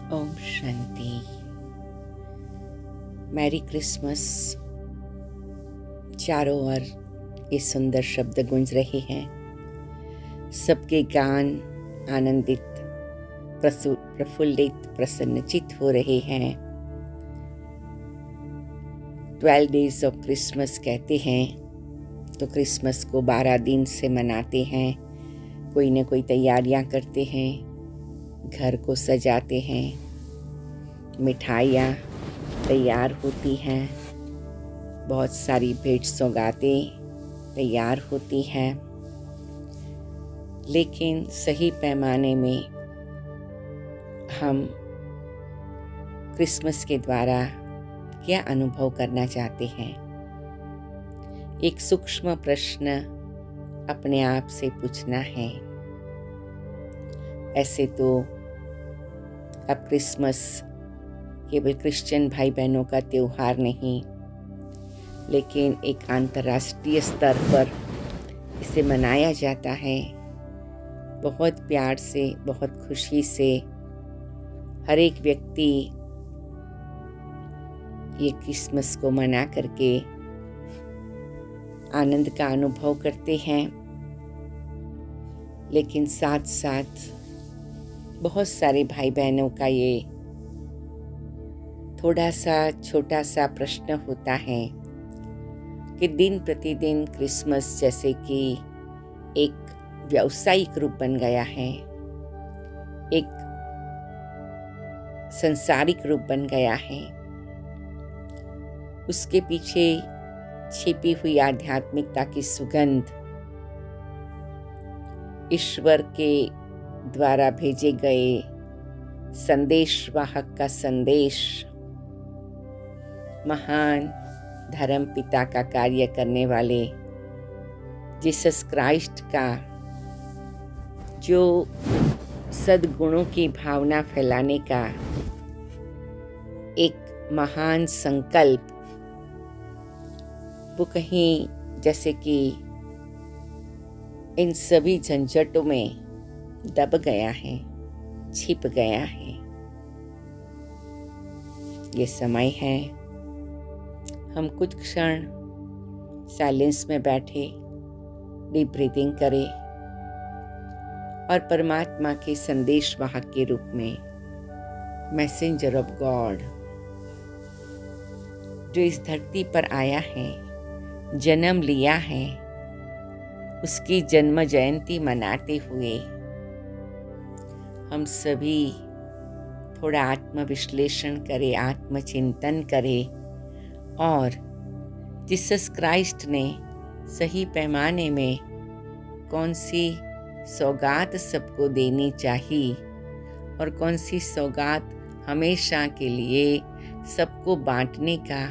Om Shanti. Merry Christmas. चारों ओर ये सुंदर शब्द गूंज रहे हैं। सबके गान आनंदित, प्रफुल्लित, प्रसन्नचित हो रहे हैं। 12 डेज ऑफ क्रिसमस कहते हैं तो क्रिसमस को 12 दिन से मनाते हैं। कोई न कोई तैयारियां करते हैं, घर को सजाते हैं, मिठाइयाँ तैयार होती हैं, बहुत सारी भेंट सौगातें तैयार होती हैं। लेकिन सही पैमाने में हम क्रिसमस के द्वारा क्या अनुभव करना चाहते हैं? एक सूक्ष्म प्रश्न अपने आप से पूछना है। ऐसे तो अब क्रिसमस केवल क्रिश्चियन भाई बहनों का त्योहार नहीं, लेकिन एक अंतर्राष्ट्रीय स्तर पर इसे मनाया जाता है। बहुत प्यार से, बहुत खुशी से हर एक व्यक्ति ये क्रिसमस को मना करके आनंद का अनुभव करते हैं। लेकिन साथ साथ बहुत सारे भाई बहनों का ये थोड़ा सा छोटा सा प्रश्न होता है कि दिन प्रतिदिन क्रिसमस जैसे कि एक व्यावसायिक रूप बन गया है, एक संसारिक रूप बन गया है। उसके पीछे छिपी हुई आध्यात्मिकता की सुगंध, ईश्वर के द्वारा भेजे गए संदेशवाहक का संदेश, महान धर्म पिता का कार्य करने वाले जीसस क्राइस्ट का जो सद्गुणों की भावना फैलाने का एक महान संकल्प, वो कहीं जैसे कि इन सभी झंझटों में दब गया है, छिप गया है। ये समय है हम कुछ क्षण साइलेंस में बैठे, डीप ब्रीदिंग करें और परमात्मा के संदेशवाहक के रूप में, मैसेंजर ऑफ गॉड, जो इस धरती पर आया है, जन्म लिया है, उसकी जन्म जयंती मनाते हुए हम सभी थोड़ा आत्मविश्लेषण करें, आत्मचिंतन करें और जीसस क्राइस्ट ने सही पैमाने में कौन सी सौगात सबको देनी चाहिए और कौन सी सौगात हमेशा के लिए सबको बांटने का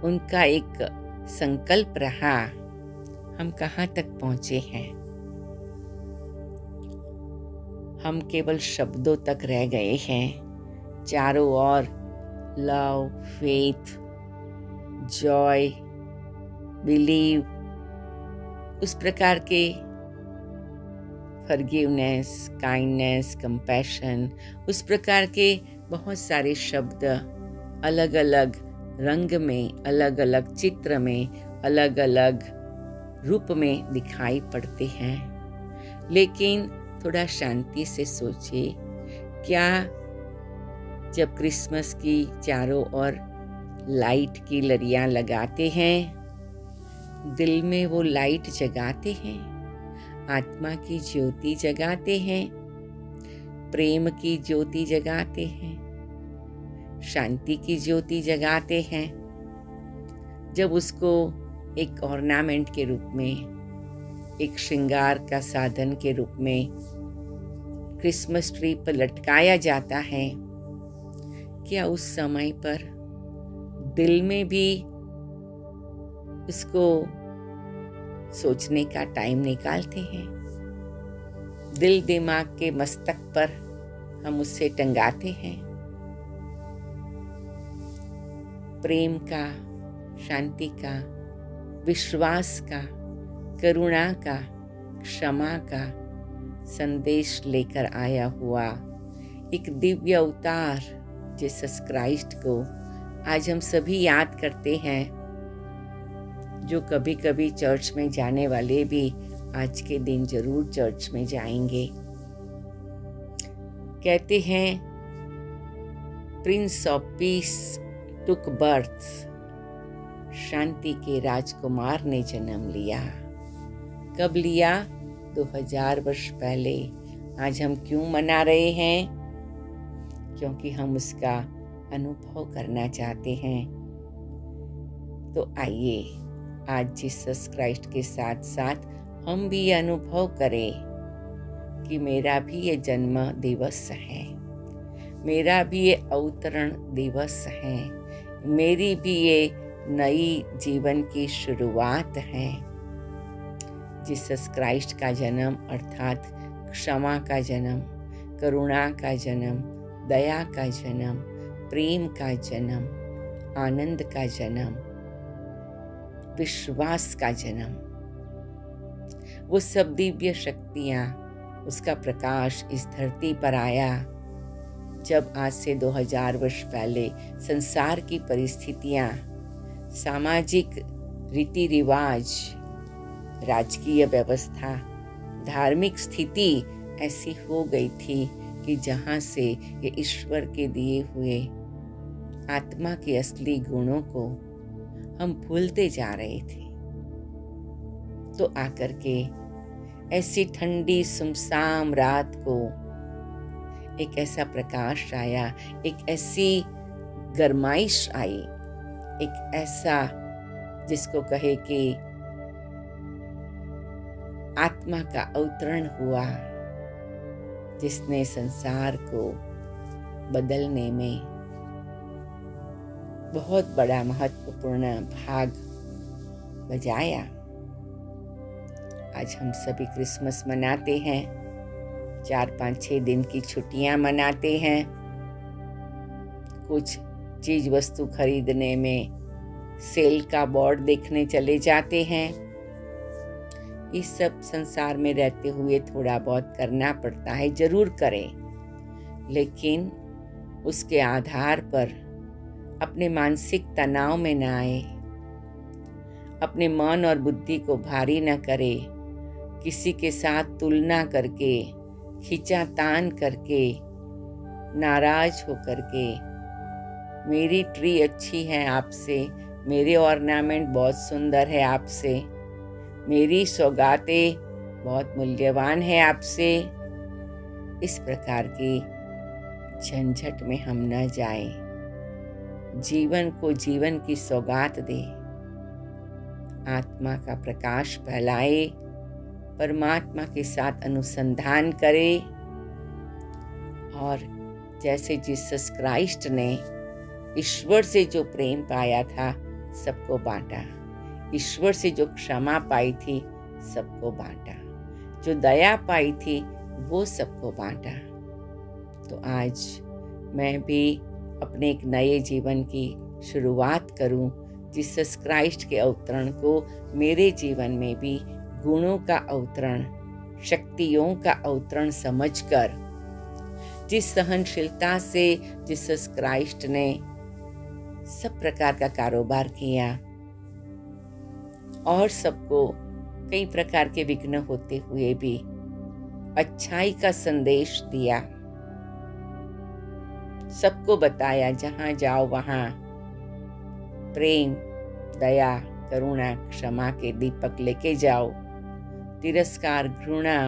उनका एक संकल्प रहा, हम कहाँ तक पहुँचे हैं? हम केवल शब्दों तक रह गए हैं। चारों ओर लव, फेथ, जॉय, बिलीव, उस प्रकार के फॉरगिवनेस, काइंडनेस, कंपैशन, उस प्रकार के बहुत सारे शब्द अलग अलग रंग में, अलग अलग चित्र में, अलग अलग रूप में दिखाई पड़ते हैं। लेकिन थोड़ा शांति से सोचिए, क्या जब क्रिसमस की चारों ओर लाइट की लड़ियां लगाते हैं, दिल में वो लाइट जगाते हैं, आत्मा की ज्योति जगाते हैं, प्रेम की ज्योति जगाते हैं, शांति की ज्योति जगाते हैं? जब उसको एक ऑर्नामेंट के रूप में, एक श्रृंगार का साधन के रूप में क्रिसमस ट्री पर लटकाया जाता है, क्या उस समय पर दिल में भी उसको सोचने का टाइम निकालते हैं? दिल दिमाग के मस्तक पर हम उससे टंगाते हैं। प्रेम का, शांति का, विश्वास का, करुणा का, क्षमा का संदेश लेकर आया हुआ एक दिव्य अवतार जीसस क्राइस्ट को आज हम सभी याद करते हैं। जो कभी कभी चर्च में जाने वाले भी आज के दिन जरूर चर्च में जाएंगे। कहते हैं prince of peace took birth, शांति के राजकुमार ने जन्म लिया। कब लिया? 2000 वर्ष पहले। आज हम क्यों मना रहे हैं? क्योंकि हम उसका अनुभव करना चाहते हैं। तो आइए आज जीसस क्राइस्ट के साथ साथ हम भी ये अनुभव करें कि मेरा भी ये जन्म दिवस है, मेरा भी ये अवतरण दिवस है, मेरी भी ये नई जीवन की शुरुआत है। जीसस क्राइस्ट का जन्म अर्थात क्षमा का जन्म, करुणा का जन्म, दया का जन्म, प्रेम का जन्म, आनंद का जन्म, विश्वास का जन्म, वो सब दिव्य शक्तियाँ, उसका प्रकाश इस धरती पर आया जब आज से 2000 वर्ष पहले संसार की परिस्थितियाँ, सामाजिक रीति रिवाज, राजकीय व्यवस्था, धार्मिक स्थिति ऐसी हो गई थी कि जहाँ से ये ईश्वर के दिए हुए आत्मा के असली गुणों को हम भूलते जा रहे थे। तो आकर के ऐसी ठंडी सुमसाम रात को एक ऐसा प्रकाश आया, एक ऐसी गरमाइश आई, एक ऐसा जिसको कहे कि आत्मा का अवतरण हुआ, जिसने संसार को बदलने में बहुत बड़ा महत्वपूर्ण भाग बजाया। आज हम सभी क्रिसमस मनाते हैं, 4-5-6 दिन की छुट्टियां मनाते हैं, कुछ चीज वस्तु खरीदने में सेल का बोर्ड देखने चले जाते हैं। इस सब संसार में रहते हुए थोड़ा बहुत करना पड़ता है, जरूर करें, लेकिन उसके आधार पर अपने मानसिक तनाव में न आए, अपने मन और बुद्धि को भारी न करे, किसी के साथ तुलना करके, खींचातान करके, नाराज होकर के, मेरी ट्री अच्छी है आपसे, मेरे ऑर्नामेंट बहुत सुंदर है आपसे, मेरी सौगातें बहुत मूल्यवान है आपसे, इस प्रकार की झंझट में हम न जाएं। जीवन को जीवन की सौगात दे, आत्मा का प्रकाश फैलाए, परमात्मा के साथ अनुसंधान करे और जैसे जीसस क्राइस्ट ने ईश्वर से जो प्रेम पाया था सबको बांटा, ईश्वर से जो क्षमा पाई थी सबको बांटा, जो दया पाई थी वो सबको बांटा। तो आज मैं भी अपने एक नए जीवन की शुरुआत करूं, जीसस क्राइस्ट के अवतरण को मेरे जीवन में भी गुणों का अवतरण, शक्तियों का अवतरण समझकर, जिस सहनशीलता से जीसस क्राइस्ट ने सब प्रकार का कारोबार किया और सबको कई प्रकार के विघ्न होते हुए भी अच्छाई का संदेश दिया, सबको बताया जहां जाओ वहां प्रेम, दया, करुणा, क्षमा के दीपक लेके जाओ, तिरस्कार, घृणा,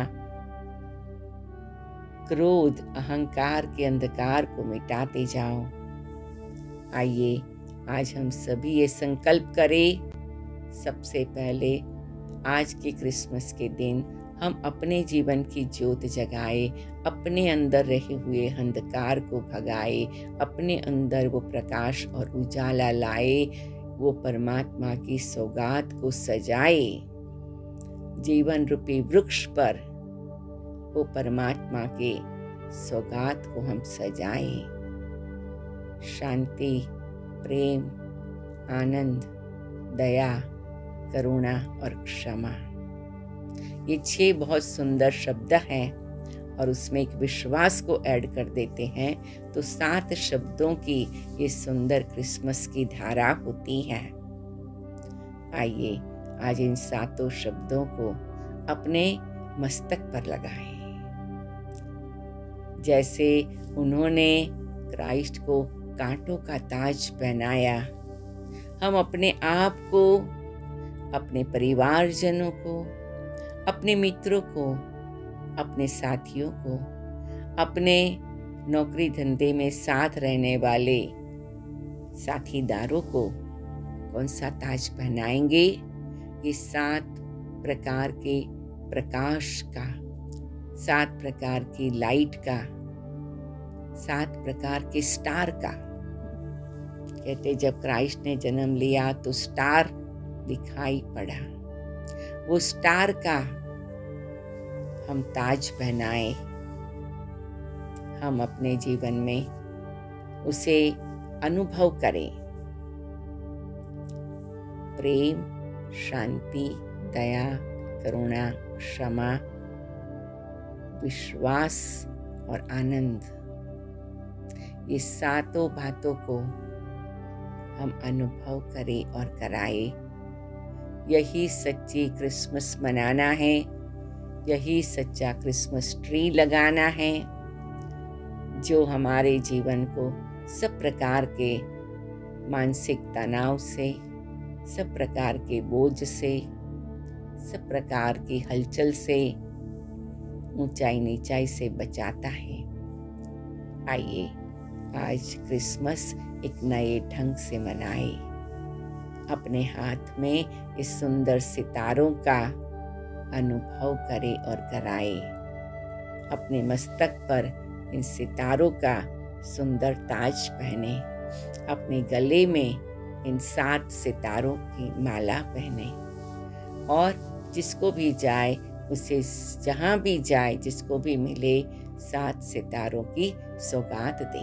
क्रोध, अहंकार के अंधकार को मिटाते जाओ। आइए आज हम सभी ये संकल्प करें, सबसे पहले आज के क्रिसमस के दिन हम अपने जीवन की ज्योत जगाए, अपने अंदर रहे हुए अंधकार को भगाए, अपने अंदर वो प्रकाश और उजाला लाए, वो परमात्मा की सौगात को सजाए, जीवन रूपी वृक्ष पर वो परमात्मा के सौगात को हम सजाए। शांति, प्रेम, आनंद, दया, करुणा और क्षमा, ये 6 बहुत सुंदर शब्द हैं और उसमें एक विश्वास को ऐड कर देते हैं तो 7 शब्दों की ये सुंदर क्रिसमस की धारा होती है। आइए आज इन 7 शब्दों को अपने मस्तक पर लगाएं। जैसे उन्होंने क्राइस्ट को कांटों का ताज पहनाया, हम अपने आप को, अपने परिवारजनों को, अपने मित्रों को, अपने साथियों को, अपने नौकरी धंधे में साथ रहने वाले साथीदारों को कौन सा ताज पहनाएंगे? ये 7 प्रकार के प्रकाश का, 7 प्रकार की लाइट का, 7 प्रकार के स्टार का। कहते जब क्राइस्ट ने जन्म लिया तो स्टार दिखाई पड़ा, वो स्टार का हम ताज पहनाए, हम अपने जीवन में उसे अनुभव करें। प्रेम, शांति, दया, करुणा, क्षमा, विश्वास और आनंद, ये 7 बातों को हम अनुभव करें और कराए। यही सच्ची क्रिसमस मनाना है, यही सच्चा क्रिसमस ट्री लगाना है, जो हमारे जीवन को सब प्रकार के मानसिक तनाव से, सब प्रकार के बोझ से, सब प्रकार की हलचल से, ऊंचाई नीचाई से बचाता है। आइए आज क्रिसमस एक नए ढंग से मनाए। अपने हाथ में इस सुंदर सितारों का अनुभव करें और कराए। अपने मस्तक पर इन सितारों का सुंदर ताज पहने, अपने गले में इन 7 सितारों की माला पहने और जिसको भी जाए उसे, जहाँ भी जाए जिसको भी मिले, 7 सितारों की सौगात दे।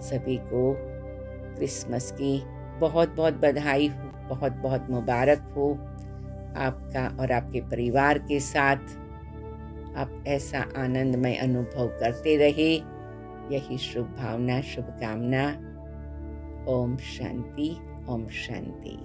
सभी को क्रिसमस की बहुत बहुत बधाई हो, बहुत बहुत मुबारक हो। आपका और आपके परिवार के साथ आप ऐसा आनंदमय अनुभव करते रहे, यही शुभ भावना, शुभकामना। ओम शांति, ओम शांति।